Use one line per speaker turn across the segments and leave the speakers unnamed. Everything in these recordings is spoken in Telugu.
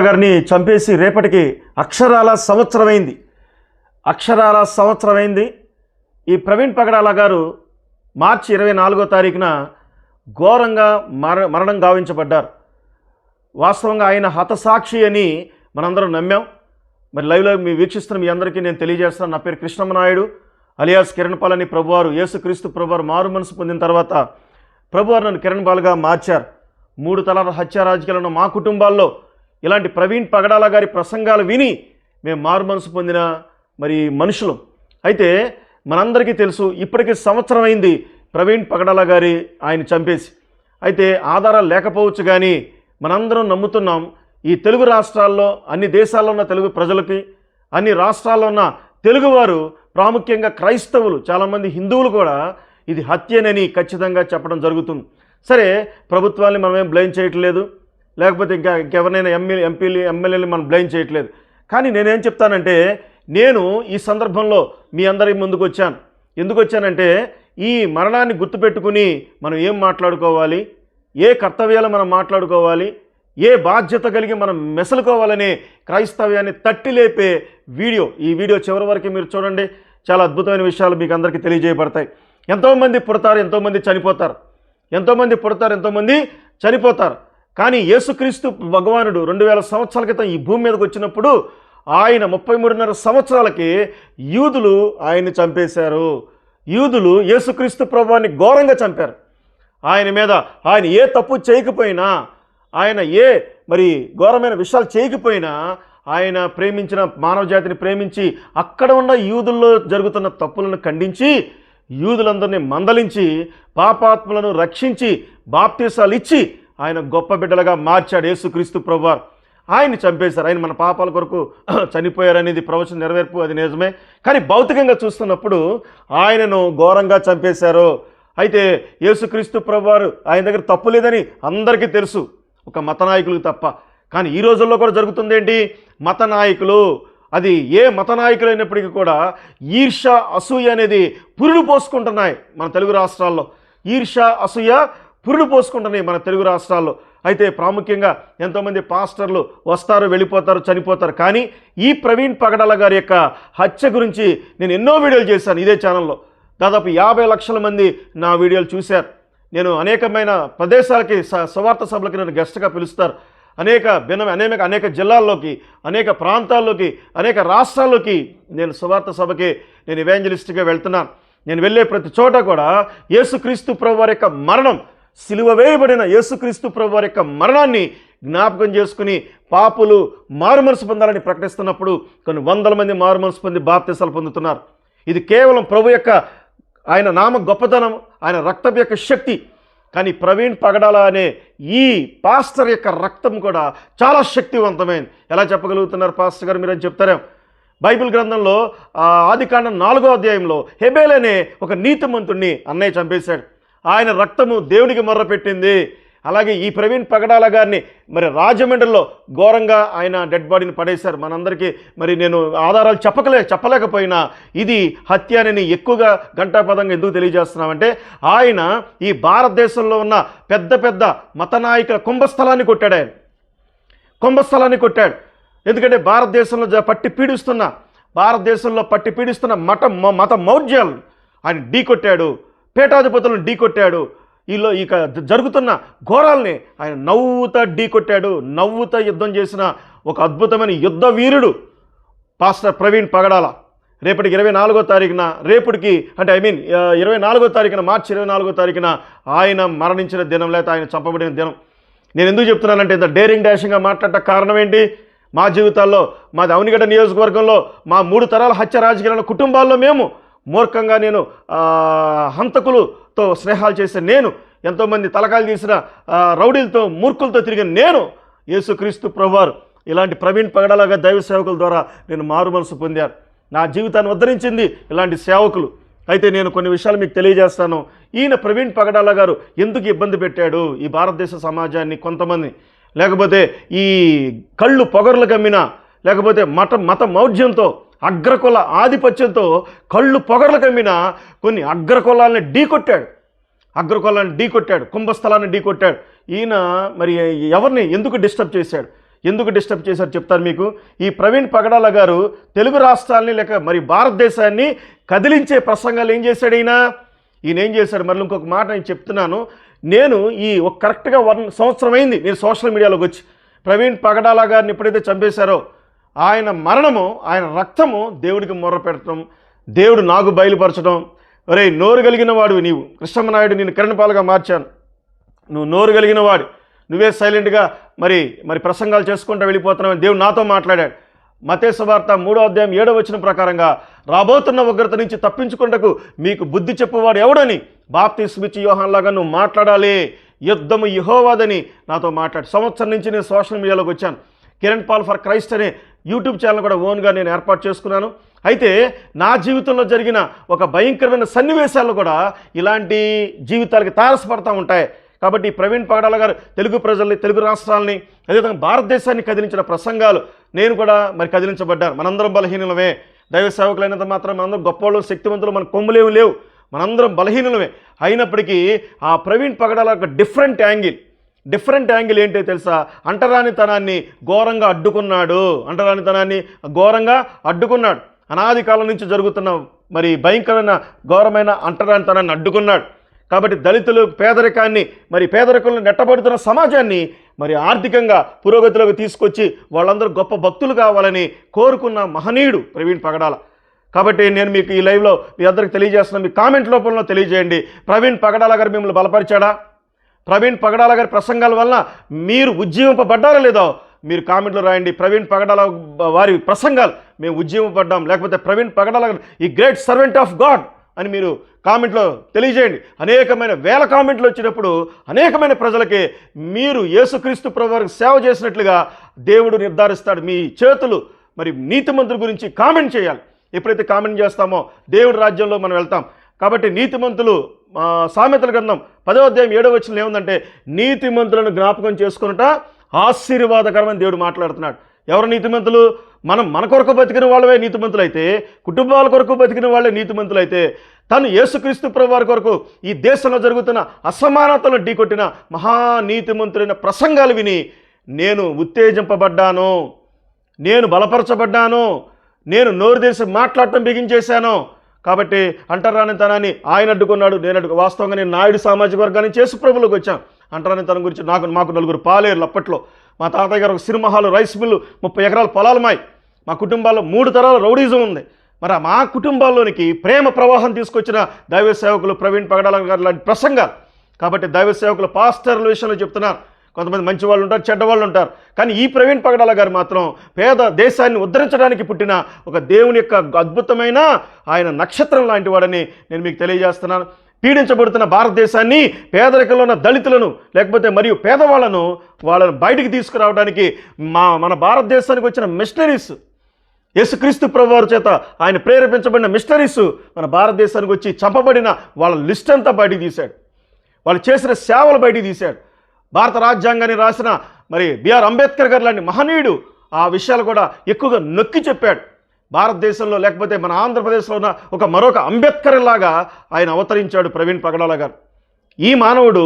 గారిని చంపేసి రేపటికి అక్షరాల సంవత్సరమైంది. ఈ ప్రవీణ్ పగడాల గారు మార్చి 24వ తారీఖున ఘోరంగా మరణం గావించబడ్డారు. వాస్తవంగా ఆయన హతసాక్షి అని మనందరం నమ్మాం. మరి లైవ్లో మీ వీక్షిస్తున్న మీ అందరికీ నేను తెలియజేస్తున్నాను. నా పేరు కృష్ణమనాయుడు అలియాస్ కిరణ్ పాల్ అని. ప్రభువారు యేసుక్రీస్తు ప్రభువారు మారు మనసు పొందిన తర్వాత ప్రభువారు నన్ను కిరణ్ పాల్గా మార్చారు. 3 తరాల హత్య రాజకీయాలను మా కుటుంబాల్లో ఇలాంటి ప్రవీణ్ పగడాల గారి ప్రసంగాలు విని మేము మారు మనసు పొందిన మరి మనుషులు. అయితే మనందరికీ తెలుసు, ఇప్పటికీ సంవత్సరం అయింది ప్రవీణ్ పగడాల గారి ఆయన చంపేసి. అయితే ఆధారాలు లేకపోవచ్చు, కానీ మనందరం నమ్ముతున్నాం ఈ తెలుగు రాష్ట్రాల్లో అన్ని దేశాల్లో ఉన్న తెలుగు ప్రజలకి, అన్ని రాష్ట్రాల్లో ఉన్న తెలుగువారు, ప్రాముఖ్యంగా క్రైస్తవులు, చాలామంది హిందువులు కూడా ఇది హత్యనని ఖచ్చితంగా చెప్పడం జరుగుతుంది. సరే, ప్రభుత్వాన్ని మనమేం బ్లేమ్ చేయట్లేదు, లేకపోతే ఇంకెవరినైనా ఎమ్మెల్యేని మనం బ్లేమ్ చేయట్లేదు. కానీ నేనేం చెప్తానంటే, నేను ఈ సందర్భంలో మీ అందరి ముందుకు వచ్చాను. ఎందుకు వచ్చానంటే, ఈ మరణాన్ని గుర్తుపెట్టుకుని మనం ఏం మాట్లాడుకోవాలి, ఏ కర్తవ్యాలు మనం మాట్లాడుకోవాలి, ఏ బాధ్యత కలిగి మనం మెసలుకోవాలనే క్రైస్తవ్యాన్ని తట్టి లేపే వీడియో. ఈ వీడియో చివరి వరకు మీరు చూడండి. చాలా అద్భుతమైన విషయాలు మీకు అందరికీ తెలియజేయబడతాయి. ఎంతోమంది పుడతారు, ఎంతోమంది చనిపోతారు. ఎంతోమంది పుడతారు, ఎంతోమంది చనిపోతారు. కానీ యేసుక్రీస్తు భగవానుడు 2000 సంవత్సరాల క్రితం ఈ భూమి మీదకి వచ్చినప్పుడు ఆయన 33.5 సంవత్సరాలకి యూదులు ఆయన్ని చంపేశారు. యూదులు యేసుక్రీస్తు ప్రభువాన్ని ఘోరంగా చంపారు. ఆయన ఏ తప్పు చేయకపోయినా, ఆయన ఏ మరి ఘోరమైన విషయాలు చేయకపోయినా, ఆయన ప్రేమించిన మానవ జాతిని ప్రేమించి అక్కడ ఉన్న యూదుల్లో జరుగుతున్న తప్పులను ఖండించి, యూదులందరినీ మందలించి, పాపాత్ములను రక్షించి, బాప్తీసాలు ఇచ్చి ఆయన గొప్ప బిడ్డలుగా మార్చాడు యేసుక్రీస్తు ప్రభువారు. ఆయన్ని చంపేశారు. ఆయన మన పాపాల కొరకు చనిపోయారనేది ప్రవచన నెరవేర్పు, అది నిజమే. కానీ భౌతికంగా చూస్తున్నప్పుడు ఆయనను ఘోరంగా చంపేశారు. అయితే యేసుక్రీస్తు ప్రభువారు ఆయన దగ్గర తప్పు లేదని అందరికీ తెలుసు, ఒక మత నాయకులకు తప్ప. కానీ ఈ రోజుల్లో కూడా జరుగుతుంది ఏంటి? మత నాయకులు, అది ఏ మత నాయకులు అయినప్పటికీ కూడా ఈర్ష, అసూయ అనేది పురుడు పోసుకుంటున్నాయి మన తెలుగు రాష్ట్రాల్లో. ఈర్ష, అసూయ పురుడు పోసుకుంటున్నాయి మన తెలుగు రాష్ట్రాల్లో. అయితే ప్రాముఖ్యంగా ఎంతోమంది పాస్టర్లు వస్తారు, వెళ్ళిపోతారు, చనిపోతారు. కానీ ఈ ప్రవీణ్ పగడాల గారి యొక్క హత్య గురించి నేను ఎన్నో వీడియోలు చేశాను ఇదే ఛానల్లో. దాదాపు 50 లక్షల మంది నా వీడియోలు చూశారు. నేను అనేకమైన ప్రదేశాలకి, సువార్త సభలకి నన్ను గెస్ట్గా పిలుస్తారు. అనేక జిల్లాల్లోకి, అనేక ప్రాంతాల్లోకి, అనేక రాష్ట్రాల్లోకి నేను సువార్త సభకి నేను ఎవాంజలిస్ట్గా వెళ్తున్నాను. నేను వెళ్ళే ప్రతి చోట కూడా యేసుక్రీస్తు ప్రభువారి యొక్క మరణం, సిలువ వేయబడిన యేసుక్రీస్తు ప్రభువారి యొక్క మరణాన్ని జ్ఞాపకం చేసుకుని పాపులు మారుమనసు పొందాలని ప్రకటిస్తున్నప్పుడు కొన్ని 100 మంది మారుమనసు పొంది బాప్తీసాలు పొందుతున్నారు. ఇది కేవలం ప్రభు యొక్క ఆయన నామ గొప్పతనం, ఆయన రక్తం యొక్క శక్తి. కానీ ప్రవీణ్ పగడాల అనే ఈ పాస్టర్ యొక్క రక్తం కూడా చాలా శక్తివంతమైంది. ఎలా చెప్పగలుగుతున్నారు పాస్టర్ గారు, మీరు అని చెప్తారేమో. బైబిల్ గ్రంథంలో ఆదికాండం 4వ అధ్యాయంలో హెబేల్ అనే ఒక నీతిమంతుడిని అన్నయ్య చంపేశాడు. ఆయన రక్తము దేవుడికి మొర్రపెట్టింది. అలాగే ఈ ప్రవీణ్ పగడాల గారిని మరి రాజమండ్రిలో ఘోరంగా ఆయన డెడ్ బాడీని పడేశారు. మనందరికీ మరి నేను ఆధారాలు చెప్పలేకపోయినా ఇది హత్య అని ఎక్కువగా ఘంటాపదంగా ఎందుకు తెలియజేస్తున్నామంటే, ఆయన ఈ భారతదేశంలో ఉన్న పెద్ద పెద్ద మత నాయకుల కుంభస్థలాన్ని కొట్టాడు. ఎందుకంటే భారతదేశంలో పట్టి పీడిస్తున్న మత మౌఢ్యాలను ఆయన ఢీకొట్టాడు, పీఠాధిపతులను ఢీకొట్టాడు. ఇక జరుగుతున్న ఘోరాల్ని ఆయన నవ్వుతా ఢీకొట్టాడు. నవ్వుతా యుద్ధం చేసిన ఒక అద్భుతమైన యుద్ధ వీరుడు పాస్టర్ ప్రవీణ్ పగడాల. రేపటికి 24వ తారీఖున, మార్చి 24వ తారీఖున ఆయన మరణించిన దినం, లేకపోతే ఆయన చంపబడిన దినం. నేను ఎందుకు చెప్తున్నానంటే, ఇంత డేరింగ్ డాషింగ్గా మాట్లాడటం కారణం ఏంటి? మా జీవితాల్లో, మాది అవనిగడ్డ నియోజకవర్గంలో మా 3 తరాల హత్య రాజకీయాల కుటుంబాల్లో మేము మూర్ఖంగా, నేను హంతకులతో స్నేహాలు చేసిన నేను, ఎంతోమంది తలకాయలు తీసిన రౌడీలతో, మూర్ఖులతో తిరిగిన నేను, యేసుక్రీస్తు ప్రభువారు ఇలాంటి ప్రవీణ్ పగడాల దైవ సేవకుల ద్వారా నేను మారు మనసు పొందాను. నా జీవితాన్ని ఉద్ధరించింది ఇలాంటి సేవకులు. అయితే నేను కొన్ని విషయాలు మీకు తెలియజేస్తాను. ఈయన ప్రవీణ్ పగడాల గారు ఎందుకు ఇబ్బంది పెట్టాడు ఈ భారతదేశ సమాజాన్ని, కొంతమంది, లేకపోతే ఈ కళ్ళు పొగర్లు కమ్మిన, లేకపోతే మత మౌఢ్యంతో, అగ్రకుల ఆధిపత్యంతో కళ్ళు పొగర్లు కమ్మిన కొన్ని అగ్రకులాలని ఢీకొట్టాడు, కుంభస్థలాన్ని ఢీకొట్టాడు. ఈయన మరి ఎవరిని ఎందుకు డిస్టర్బ్ చేశాడు? ఎందుకు డిస్టర్బ్ చేశారు చెప్తాను మీకు. ఈ ప్రవీణ్ పగడాల గారు తెలుగు రాష్ట్రాలని లేక మరి భారతదేశాన్ని కదిలించే ప్రసంగాలు ఏం చేశాడు ఈయన ఏం చేశాడు? మరి ఇంకొక మాట నేను చెప్తున్నాను. నేను ఈ ఒక కరెక్ట్గా 1 సంవత్సరం అయింది నేను సోషల్ మీడియాలోకి వచ్చి. ప్రవీణ్ పగడాల గారిని ఎప్పుడైతే చంపేశారో ఆయన మరణము, ఆయన రక్తము దేవుడికి మొర్ర పెట్టడం, దేవుడు నాకు బయలుపరచడం. ఒరే నోరు కలిగిన వాడు నీవు, కృష్ణమనాయుడు నేను కిరణపాలుగా మార్చాను, నువ్వు నోరు కలిగిన వాడు, నువ్వే సైలెంట్గా మరి ప్రసంగాలు చేసుకుంటూ వెళ్ళిపోతున్నావు. దేవుడు నాతో మాట్లాడాడు. మత్తయి సువార్త 3వ అధ్యాయం 7వ వచనం ప్రకారంగా రాబోతున్న ఉగ్రత నుంచి తప్పించుకుంటకు మీకు బుద్ధి చెప్పువాడు ఎవడని బాప్తిస్మిచ్చి యోహాన్లాగా నువ్వు మాట్లాడాలి, యుద్ధము యెహోవాదని నాతో మాట్లాడు. సంవత్సరం నుంచి నేను సోషల్ మీడియాలోకి వచ్చాను. కిరణ్ పాల్ ఫర్ క్రైస్ట్ అనే యూట్యూబ్ ఛానల్ కూడా ఓన్గా నేను ఏర్పాటు చేసుకున్నాను. అయితే నా జీవితంలో జరిగిన ఒక భయంకరమైన సన్నివేశాలు కూడా ఇలాంటి జీవితాలకి తారసపడతా ఉంటాయి. కాబట్టి ప్రవీణ్ పగడాల గారు తెలుగు ప్రజల్ని, తెలుగు రాష్ట్రాలని, అదేవిధంగా భారతదేశాన్ని కదిలించిన ప్రసంగాలు నేను కూడా మరి కదిలించబడ్డాను. మనందరం బలహీనులమే. దైవ సేవకులైనంత మాత్రం మనందరం గొప్పవాళ్ళు, శక్తివంతులు, మన కొమ్ములేమి లేవు, మనందరం బలహీనులమే. అయినప్పటికీ ఆ ప్రవీణ్ పగడాల ఒక డిఫరెంట్ యాంగిల్ ఏంటో తెలుసా? అంటరానితనాన్ని ఘోరంగా అడ్డుకున్నాడు. అనాది కాలం నుంచి జరుగుతున్న మరి భయంకరమైన ఘోరమైన అంటరానితనాన్ని అడ్డుకున్నాడు. కాబట్టి దళితులు పేదరికాన్ని, మరి పేదరికంలో నెట్టబడుతున్న సమాజాన్ని మరి ఆర్థికంగా పురోగతిలోకి తీసుకొచ్చి వాళ్ళందరూ గొప్ప భక్తులు కావాలని కోరుకున్న మహనీయుడు ప్రవీణ్ పగడాల. కాబట్టి నేను మీకు ఈ లైవ్లో మీ అందరికి తెలియజేస్తున్నాను. మీ కామెంట్ రూపంలో తెలియజేయండి. ప్రవీణ్ పగడాల గారు మిమ్మల్ని బలపరిచాడా? ప్రవీణ్ పగడాల గారి ప్రసంగాల వల్ల మీరు ఉజ్జీవింపబడ్డారా లేదో మీరు కామెంట్లో రాయండి. ప్రవీణ్ పగడాల వారి ప్రసంగాలు మేము ఉజ్జీవింపబడ్డాం, లేకపోతే ప్రవీణ్ పగడాల ఈ గ్రేట్ సర్వెంట్ ఆఫ్ గాడ్ అని మీరు కామెంట్లో తెలియజేయండి. అనేకమైన వేల కామెంట్లు వచ్చినప్పుడు అనేకమైన ప్రజలకి మీరు యేసుక్రీస్తు ప్రభువుకి సేవ చేసినట్లుగా దేవుడు నిర్ధారిస్తాడు. మీ చేతులు మరి నీతిమంతుల గురించి కామెంట్ చేయాలి. ఎప్పుడైతే కామెంట్ చేస్తామో దేవుడి రాజ్యంలో మనం వెళ్తాం. కాబట్టి నీతిమంతులు, సామెతల గ్రంథం 10వ అధ్యాయం 7వ వచనంలో ఏముందంటే నీతిమంతులను జ్ఞాపకం చేసుకునుట ఆశీర్వాదకరమని దేవుడు మాట్లాడుతున్నాడు. ఎవరు నీతిమంతులు? మన కొరకు బతికిన వాళ్ళవే నీతిమంతులైతే, కుటుంబాల కొరకు బతికిన వాళ్ళే నీతిమంతులైతే, తను యేసుక్రీస్తు ప్రభువారి కొరకు ఈ దేశంలో జరుగుతున్న అసమానతలను ఢీకొట్టిన మహానీతిమంతులైన ప్రసంగాలు విని నేను ఉత్తేజింపబడ్డాను, నేను బలపరచబడ్డాను, నేను నోరు తెరిచి మాట్లాడటం బిగించేశాను. కాబట్టి అంటరానితనాన్ని ఆయన అడ్డుకున్నాడు, వాస్తవంగా నేను నాయుడు సామాజిక వర్గాన్ని చేసు ప్రభులకు వచ్చాను. అంటరానితనం గురించి మాకు 4 పాలేర్లు. అప్పట్లో మా తాతయ్య గారు ఒక సినిమాహాలు, రైస్ మిల్లు, 30 ఎకరాల పొలాలు మాయి. మా కుటుంబాల్లో 3 తరాల రౌడీజం ఉంది. మరి మా కుటుంబాల్లోనికి ప్రేమ ప్రవాహం తీసుకొచ్చిన దైవ సేవకులు ప్రవీణ్ పగడాల గారు లాంటి ప్రసంగాలు. కాబట్టి దైవ సేవకులు పాస్టర్ల విషయంలో చెప్తున్నారు. కొంతమంది మంచి వాళ్ళు ఉంటారు, చెడ్డవాళ్ళు ఉంటారు. కానీ ఈ ప్రవీణ్ పగడాల గారు మాత్రం పేద దేశాన్ని ఉద్ధరించడానికి పుట్టిన ఒక దేవుని యొక్క అద్భుతమైన ఆయన నక్షత్రం లాంటి వాడని నేను మీకు తెలియజేస్తున్నాను. పీడించబడుతున్న భారతదేశాన్ని, పేదరికంలో ఉన్న దళితులను లేకపోతే మరియు పేదవాళ్ళను బయటికి తీసుకురావడానికి మన భారతదేశానికి వచ్చిన మిషనరీస్, యేసుక్రీస్తు ప్రభువారి చేత ఆయన ప్రేరేపించబడిన మిషనరీస్ మన భారతదేశానికి వచ్చి చంపబడిన వాళ్ళ లిస్ట్ అంతా బయటికి తీశాడు. వాళ్ళు చేసిన సేవలు బయటికి తీశాడు. భారత రాజ్యాంగాన్ని రాసిన మరి బిఆర్ అంబేద్కర్ గారు లాంటి మహనీయుడు ఆ విషయాలు కూడా ఎక్కువగా నొక్కి చెప్పాడు. భారతదేశంలో లేకపోతే మన ఆంధ్రప్రదేశ్లో ఉన్న మరొక అంబేద్కర్ లాగా ఆయన అవతరించాడు ప్రవీణ్ పగడాల గారు. ఈ మానవుడు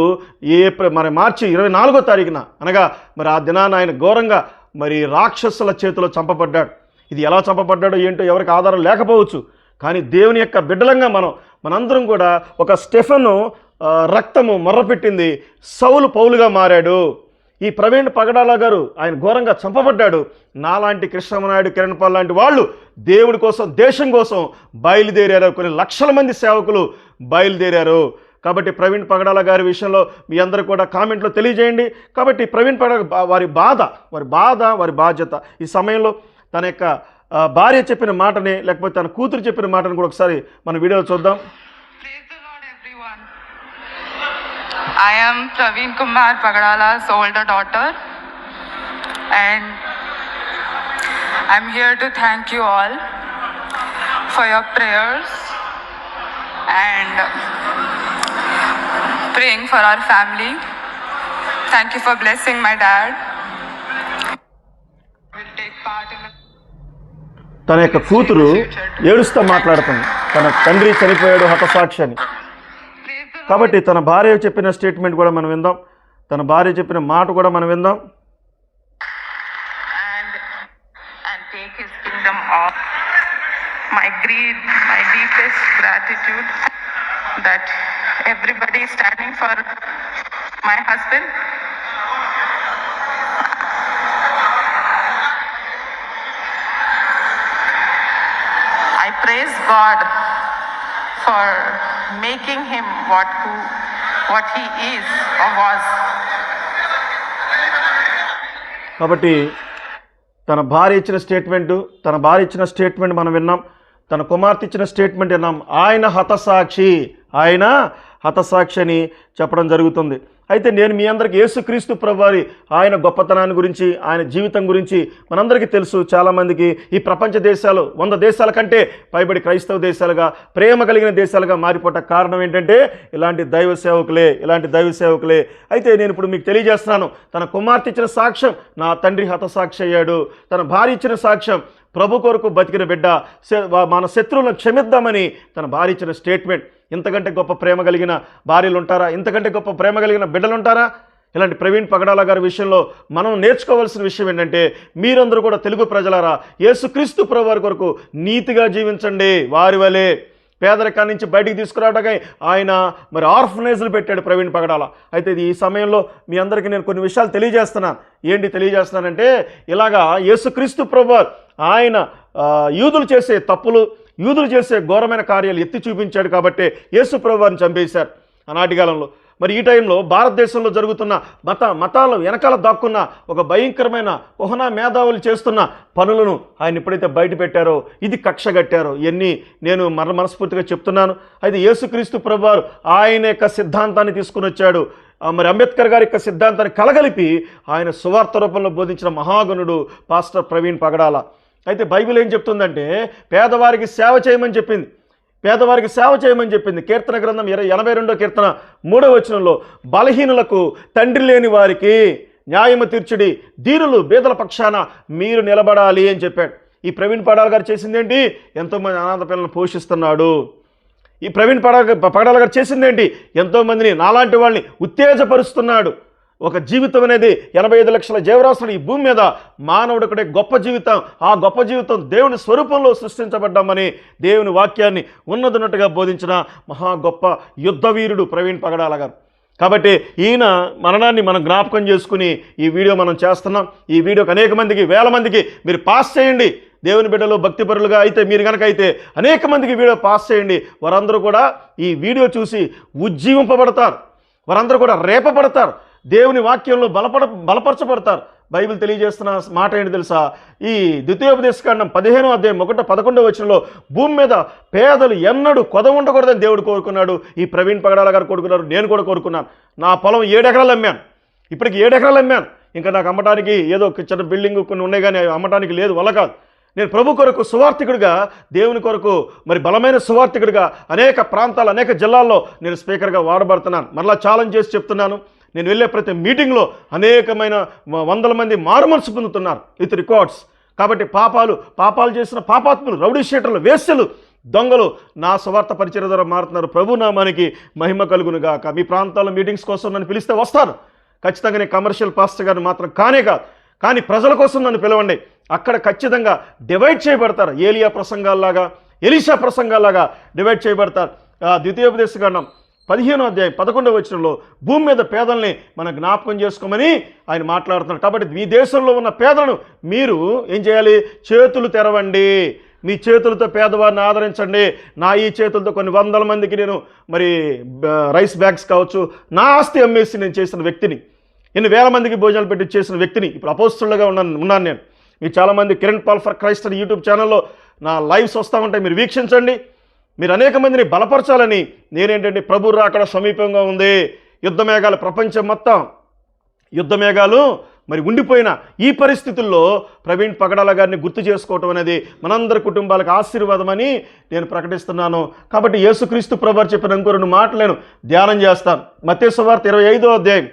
మరి మార్చి 24వ తారీఖున అనగా మరి ఆ దినాన ఆయన ఘోరంగా మరి రాక్షసుల చేతిలో చంపబడ్డాడు. ఇది ఎలా చంపబడ్డాడో ఏంటో ఎవరికి ఆధారం లేకపోవచ్చు. కానీ దేవుని యొక్క బిడ్డలంగా మనందరం కూడా ఒక స్టెఫెను రక్తము మొర్రపెట్టింది, సౌలు పౌలుగా మారాడు. ఈ ప్రవీణ్ పగడాల గారు ఆయన ఘోరంగా చంపబడ్డాడు. నాలాంటి కృష్ణమనాయుడు, కిరణ్ పాల్ లాంటి వాళ్ళు దేవుడి కోసం, దేశం కోసం బయలుదేరారు. కొన్ని లక్షల మంది సేవకులు బయలుదేరారు. కాబట్టి ప్రవీణ్ పగడాల గారి విషయంలో మీ అందరూ కూడా కామెంట్లో తెలియజేయండి. కాబట్టి ప్రవీణ్ పగడాల వారి బాధ్యత ఈ సమయంలో తన యొక్క భార్య చెప్పిన మాటని లేకపోతే తన కూతురు చెప్పిన మాటని కూడా ఒకసారి మన వీడియోలో చూద్దాం.
I am Praveen Kumar Pagadala's older daughter, and I'm here to thank you all for your prayers and praying for our family. Thank you for blessing my dad. Will take part in
తన యొక్క కూతురు ఏడుస్తూ మాట్లాడుతుంది, తన తండ్రి చనిపోయాడు హతసాక్షి అని. కాబట్టి తన భార్య చెప్పిన స్టేట్మెంట్ కూడా మనం విందాం, తన భార్య చెప్పిన మాట కూడా మనం విందాం.
all. My deepest gratitude that everybody is standing for my husband. I praise God for making him what he is or was.
కాబట్టి తన భార్య ఇచ్చిన స్టేట్మెంట్ మనం విన్నాం, తన కుమార్తె ఇచ్చిన స్టేట్మెంట్ విన్నాం. ఆయన హతసాక్షి అని చెప్పడం జరుగుతుంది. అయితే నేను మీ అందరికీ యేసుక్రీస్తు ప్రభువారి ఆయన గొప్పతనాన్ని గురించి, ఆయన జీవితం గురించి మనందరికీ తెలుసు. చాలామందికి ఈ ప్రపంచ దేశాలు 100 దేశాల కంటే పైబడి క్రైస్తవ దేశాలుగా, ప్రేమ కలిగిన దేశాలుగా మారిపోట కారణం ఏంటంటే ఇలాంటి దైవ సేవకులే. అయితే నేను ఇప్పుడు మీకు తెలియజేస్తున్నాను, తన కుమార్తె ఇచ్చిన సాక్ష్యం, నా తండ్రి హతసాక్షి అయ్యాడు. తన భార్య ఇచ్చిన సాక్ష్యం, ప్రభు కొరకు బతికిన బిడ్డ, మన శత్రువులను క్షమిద్దామని తన భార్య ఇచ్చిన స్టేట్మెంట్. ఇంతకంటే గొప్ప ప్రేమ కలిగిన భార్యలు ఉంటారా? ఇంతకంటే గొప్ప ప్రేమ కలిగిన బిడ్డలు ఉంటారా? ఇలాంటి ప్రవీణ్ పగడాల గారి విషయంలో మనం నేర్చుకోవాల్సిన విషయం ఏంటంటే, మీరందరూ కూడా తెలుగు ప్రజలారా, యేసుక్రీస్తు ప్రభువారి కొరకు నీతిగా జీవించండి. వారి వలె పేదరికాన్ని నుంచి బయటికి తీసుకురావడానికి ఆయన మరి ఆర్ఫనైజ్లు పెట్టాడు ప్రవీణ్ పగడాల. అయితే ఈ సమయంలో మీ అందరికీ నేను కొన్ని విషయాలు తెలియజేస్తున్నానంటే, ఇలాగా యేసుక్రీస్తు ప్రభువారు ఆయన యూదులు చేసే తప్పులు, యూదులు చేసే ఘోరమైన కార్యాలు ఎత్తి చూపించాడు కాబట్టి యేసు ప్రభువారిని చంపేశారు ఆనాటి కాలంలో. మరి ఈ టైంలో భారతదేశంలో జరుగుతున్న మతాలు వెనకాల దాక్కున్న ఒక భయంకరమైన కుహనా మేధావులు చేస్తున్న పనులను ఆయన ఎప్పుడైతే బయట పెట్టారో, ఇది కక్ష కట్టారో, ఇవన్నీ నేను మనస్ఫూర్తిగా చెప్తున్నాను. అయితే యేసుక్రీస్తు ప్రభువారు ఆయన యొక్క సిద్ధాంతాన్ని తీసుకుని వచ్చాడు. మరి అంబేద్కర్ గారి యొక్క సిద్ధాంతాన్ని కలగలిపి ఆయన సువార్త రూపంలో బోధించిన మహాగణుడు పాస్టర్ ప్రవీణ్ పగడాల. అయితే బైబిల్ ఏం చెప్తుందంటే, పేదవారికి సేవ చేయమని చెప్పింది. కీర్తన గ్రంథం 82వ కీర్తన 3వ వచనంలో, బలహీనులకు తండ్రి లేని వారికి న్యాయము తీర్చుడి, దీనులు బీదల పక్షాన మీరు నిలబడాలి అని చెప్పాడు. ఈ ప్రవీణ్ పగడాల గారు చేసిందేంటి? ఎంతోమంది అనాథ పిల్లలను పోషిస్తున్నాడు. ఈ ప్రవీణ్ పగడాల గారు చేసిందేంటి? ఎంతోమందిని, నాలాంటి వాళ్ళని ఉత్తేజపరుస్తున్నాడు. ఒక జీవితం అనేది 85 లక్షల జీవరాశులు ఈ భూమి మీద మానవుడు ఒకటే గొప్ప జీవితం. ఆ గొప్ప జీవితం దేవుని స్వరూపంలో సృష్టించబడ్డామని దేవుని వాక్యాన్ని ఉన్నదన్నట్టుగా బోధించిన మహా గొప్ప యుద్ధ వీరుడు ప్రవీణ్ పగడాల గారు. కాబట్టి ఈయన మరణాన్ని మనం జ్ఞాపకం చేసుకుని ఈ వీడియో మనం చేస్తున్నాం. ఈ వీడియోకి అనేక మందికి, వేల మందికి మీరు పాస్ చేయండి. దేవుని బిడ్డలు, భక్తిపరులుగా అయితే మీరు కనుక అయితే అనేక మందికి వీడియో పాస్ చేయండి. వారందరూ కూడా ఈ వీడియో చూసి ఉజ్జీవింపబడతారు, వారందరూ కూడా రేపబడతారు, దేవుని వాక్యంలో బలపరచబడతారు. బైబిల్ తెలియజేస్తున్న మాట ఏంటి తెలుసా? ఈ ద్వితీయోపదేశకాండం 15వ అధ్యాయం 1-11వ వచనంలో, భూమి మీద పేదలు ఎన్నడూ కొద ఉండకూడదని దేవుడు కోరుకున్నాడు. ఈ ప్రవీణ్ పగడాల గారు కోరుకున్నారు, నేను కూడా కోరుకున్నాను. నా పొలం 7 ఎకరాలు అమ్మాను, ఇప్పటికి 7 ఎకరాలు అమ్మాను. ఇంకా నాకు అమ్మటానికి ఏదో చిన్న బిల్డింగ్ కొన్ని ఉన్నాయి, కానీ అమ్మటానికి లేదు, వల్ల కాదు. నేను ప్రభు కొరకు సువార్థికుడిగా, దేవుని కొరకు మరి బలమైన సువార్థికుడిగా అనేక ప్రాంతాలు, అనేక జిల్లాల్లో నేను స్పీకర్గా వాడబడుతున్నాను. మరలా ఛాలెంజ్ చేసి చెప్తున్నాను, నేను వెళ్ళే ప్రతి మీటింగ్లో అనేకమైన 100 మంది మారుమనసు పొందుతున్నారు విత్ రికార్డ్స్. కాబట్టి పాపాలు చేసిన పాపాత్ములు, రౌడీ షీటర్లు, వేశ్యలు, దొంగలు నా సువార్త పరిచర్య ద్వారా మారుతున్నారు. ప్రభు నామానికి మహిమ కలుగును గాక. మీ ప్రాంతాల్లో మీటింగ్స్ కోసం నన్ను పిలిస్తే వస్తాను ఖచ్చితంగా. నేను కమర్షియల్ పాస్టర్ గారిని మాత్రం కానే కాదు, కానీ ప్రజల కోసం నన్ను పిలవండి. అక్కడ ఖచ్చితంగా డివైడ్ చేయబడతారు. ఏలియా ప్రసంగాల్లాగా, ఎలీషా ప్రసంగాల్లాగా డివైడ్ చేయబడతారు. ద్వితీయోపదేశకాండం 15వ అధ్యాయం 11వ వచనంలో, భూమి మీద పేదల్ని మనం జ్ఞాపకం చేసుకోమని ఆయన మాట్లాడుతున్నాడు. కాబట్టి మీ దేశంలో ఉన్న పేదలను మీరు ఏం చేయాలి? చేతులు తెరవండి, మీ చేతులతో పేదవారిని ఆదరించండి. నా ఈ చేతులతో కొన్ని 100 మందికి నేను మరి రైస్ బ్యాగ్స్ కావచ్చు, నా ఆస్తి అమ్మేసి నేను చేసిన వ్యక్తిని, ఎన్ని వేల మందికి భోజనాలు పెట్టి చేసిన వ్యక్తిని. ఇప్పుడు అపోస్తులుగా ఉన్నాను నేను. మీరు చాలామంది కిరణ్ పాల్ ఫర్ క్రైస్ట్ అని యూట్యూబ్ ఛానల్లో నా లైవ్స్ వస్తూ ఉంటాయి, మీరు వీక్షించండి. మీరు అనేక మందిని బలపరచాలని నేనేంటంటే, ప్రభు రాకడ సమీపంగా ఉంది, యుద్ధ మేఘాలు, ప్రపంచం మొత్తం యుద్ధ మేఘాలు మరి ఉండిపోయిన ఈ పరిస్థితుల్లో ప్రవీణ్ పగడాల గారిని గుర్తు చేసుకోవటం అనేది మనందరి కుటుంబాలకు ఆశీర్వాదమని నేను ప్రకటిస్తున్నాను. కాబట్టి యేసుక్రీస్తు ప్రభువారు చెప్పిన ఇంకో 2 మాటలు నేను ధ్యానం చేస్తాను. మత్తయి సువార్త 25వ అధ్యాయం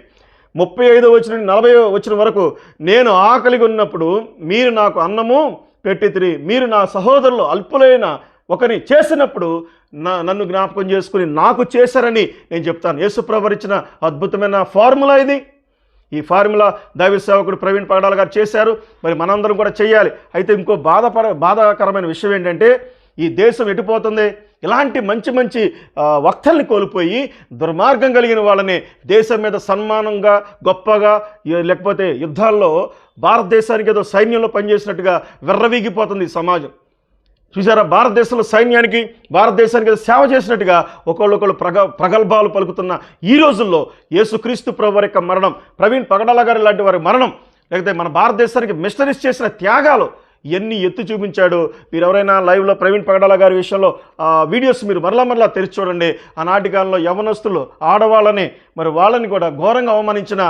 35వ వచనం నుండి 40వ వచనం వరకు, నేను ఆకలిగా ఉన్నప్పుడు మీరు నాకు అన్నము పెట్టితిరి, మీరు నా సహోదరులు అల్పులైన ఒకరిని చేసినప్పుడు నన్ను జ్ఞాపకం చేసుకుని నాకు చేశారని నేను చెప్తాను. యేసు ప్రభువారు ఇచ్చిన అద్భుతమైన ఫార్ములా ఇది. ఈ ఫార్ములా దైవ సేవకుడు ప్రవీణ్ పగడాల గారు చేశారు. మరి మనందరం కూడా చేయాలి. అయితే ఇంకో బాధాకరమైన విషయం ఏంటంటే ఈ దేశం ఎటుపోతుంది? ఇలాంటి మంచి వక్తల్ని కోల్పోయి దుర్మార్గం కలిగిన వాళ్ళని దేశం మీద సన్మానంగా గొప్పగా లేకపోతే యుద్ధాల్లో భారతదేశానికి ఏదో సైన్యంలో పనిచేసినట్టుగా విర్రవీగిపోతుంది ఈ సమాజం. చూసారా, భారతదేశంలో భారతదేశానికి సేవ చేసినట్టుగా ఒకళ్ళొకళ్ళు ప్రగల్భాలు పలుకుతున్న ఈ రోజుల్లో యేసుక్రీస్తు ప్రభువారి యొక్క మరణం, ప్రవీణ్ పగడాల గారి లాంటి వారి మరణం, లేకపోతే మన భారతదేశానికి మిషనరీస్ చేసిన త్యాగాలు ఎన్ని ఎత్తు చూపించాడు. మీరు ఎవరైనా లైవ్లో ప్రవీణ్ పగడాల గారి విషయంలో వీడియోస్ మీరు మరలా తెరిచి చూడండి. ఆనాటి కాలంలో యవనస్తులు ఆడవాళ్ళని మరి వాళ్ళని కూడా ఘోరంగా అవమానించిన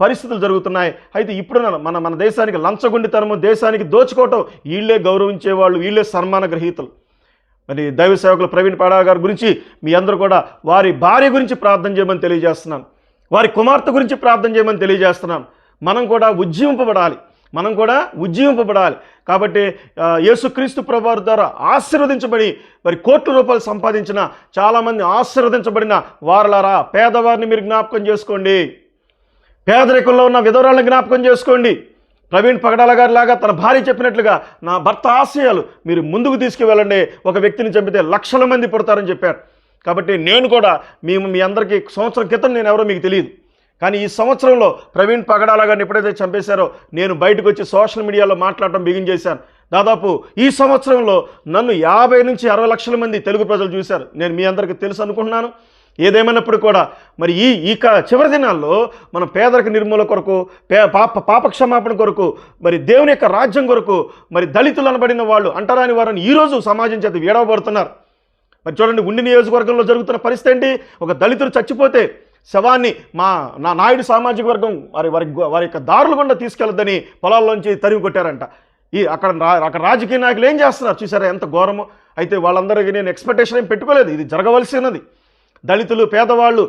పరిస్థితులు జరుగుతున్నాయి. అయితే ఇప్పుడు మన దేశానికి లంచగొండితనము, దేశానికి దోచుకోవటం, వీళ్ళే గౌరవించేవాళ్ళు, వీళ్ళే సన్మాన గ్రహీతలు. మరి దైవ సేవకులు ప్రవీణ్ పగడాల గారి గురించి మీ అందరూ కూడా వారి భార్య గురించి ప్రార్థన చేయమని తెలియజేస్తున్నాను, వారి కుమార్తె గురించి ప్రార్థన చేయమని తెలియజేస్తున్నాను. మనం కూడా ఉజ్జీవింపబడాలి. కాబట్టి యేసుక్రీస్తు ప్రభువారి ద్వారా ఆశీర్వదించబడి మరి కోట్ల రూపాయలు సంపాదించిన చాలామంది ఆశీర్వదించబడిన వారలారా, పేదవారిని మీరు జ్ఞాపకం చేసుకోండి, పేదరికంలో ఉన్న విధవరాలను జ్ఞాపకం చేసుకోండి. ప్రవీణ్ పగడాల గారి లాగా తన భార్య చెప్పినట్లుగా నా భర్త ఆశయాలు మీరు ముందుకు తీసుకువెళ్ళండి. ఒక వ్యక్తిని చంపితే లక్షల మంది పుడతారని చెప్పారు. కాబట్టి నేను కూడా మీ అందరికీ సంవత్సరం క్రితం నేను ఎవరో మీకు తెలియదు, కానీ ఈ సంవత్సరంలో ప్రవీణ్ పగడాల గారిని ఎప్పుడైతే చంపేశారో నేను బయటకు వచ్చి సోషల్ మీడియాలో మాట్లాడటం బిగించేశాను. దాదాపు ఈ సంవత్సరంలో నన్ను 50 నుంచి 60 లక్షల మంది తెలుగు ప్రజలు చూశారు. నేను మీ అందరికీ తెలుసు అనుకుంటున్నాను. ఏదేమైనప్పుడు కూడా మరి ఈ చివరి దినాల్లో మన పేదరిక నిర్మూలన కొరకు, పాపక్షమాపణ కొరకు, మరి దేవుని యొక్క రాజ్యం కొరకు, మరి దళితులు అనబడిన వాళ్ళు, అంటరాని వారిని ఈరోజు సమాజం చేత వీడవబడుతున్నారు. మరి చూడండి, ఉండి నియోజకవర్గంలో జరుగుతున్న పరిస్థితి ఏంటి? ఒక దళితుడు చచ్చిపోతే శవాన్ని నా నాయుడు సామాజిక వర్గం వారి యొక్క దారులు గుండా తీసుకెళ్లదని పొలాల్లోంచి తరిమి కొట్టారంట. అక్కడ రాజకీయ నాయకులు ఏం చేస్తున్నారు చూసారా, ఎంత ఘోరమో. అయితే వాళ్ళందరికీ నేను ఎక్స్పెక్టేషన్ ఏం పెట్టుకోలేదు, ఇది జరగవలసినది. దళితులు, పేదవాళ్ళు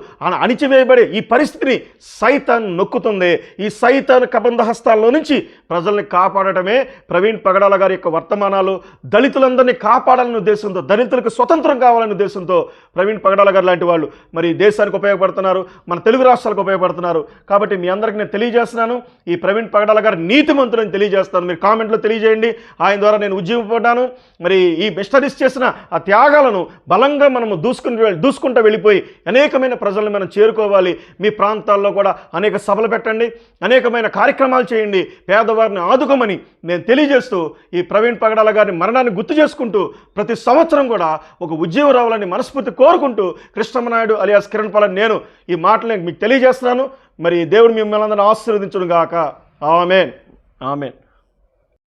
అణిచివేయబడే ఈ పరిస్థితిని సైతాన్ నొక్కుతుంది. ఈ సైతాన్ కబంధ హస్తాల్లో నుంచి ప్రజల్ని కాపాడటమే ప్రవీణ్ పగడాల గారి యొక్క వర్తమానాలు. దళితులందరినీ కాపాడాలనే ఉద్దేశంతో, దళితులకు స్వతంత్రం కావాలనే ఉద్దేశంతో ప్రవీణ్ పగడాల గారు లాంటి వాళ్ళు మరి దేశానికి ఉపయోగపడుతున్నారు, మన తెలుగు రాష్ట్రాలకు ఉపయోగపడుతున్నారు. కాబట్టి మీ అందరికీ నేను తెలియజేస్తున్నాను, ఈ ప్రవీణ్ పగడాల గారు నీతిమంతులని తెలియజేస్తాను. మీరు కామెంట్లో తెలియజేయండి. ఆయన ద్వారా నేను ఉజ్జీవింపబడ్డాను. మరి ఈ మిషనరీస్ చేసిన ఆ త్యాగాలను బలంగా మనము దూసుకుంటూ వెళ్ళిపోయి అనేకమైన ప్రజలను మనం చేరుకోవాలి. మీ ప్రాంతాల్లో కూడా అనేక సభలు పెట్టండి, అనేకమైన కార్యక్రమాలు చేయండి, పేదవారిని ఆదుకోమని నేను తెలియజేస్తూ ఈ ప్రవీణ్ పగడాల గారి మరణాన్ని గుర్తు చేసుకుంటూ ప్రతి సంవత్సరం కూడా ఒక ఉద్యమం రావాలని మనస్ఫూర్తి కోరుకుంటూ కృష్ణమనాయుడు అలియాస్ కిరణ్ పాల్ నేను ఈ మాటలు మీకు తెలియజేస్తున్నాను. మరి దేవుడు మిమ్మల్ని అందరినీ ఆశీర్వదించును గాక. ఆమేన్.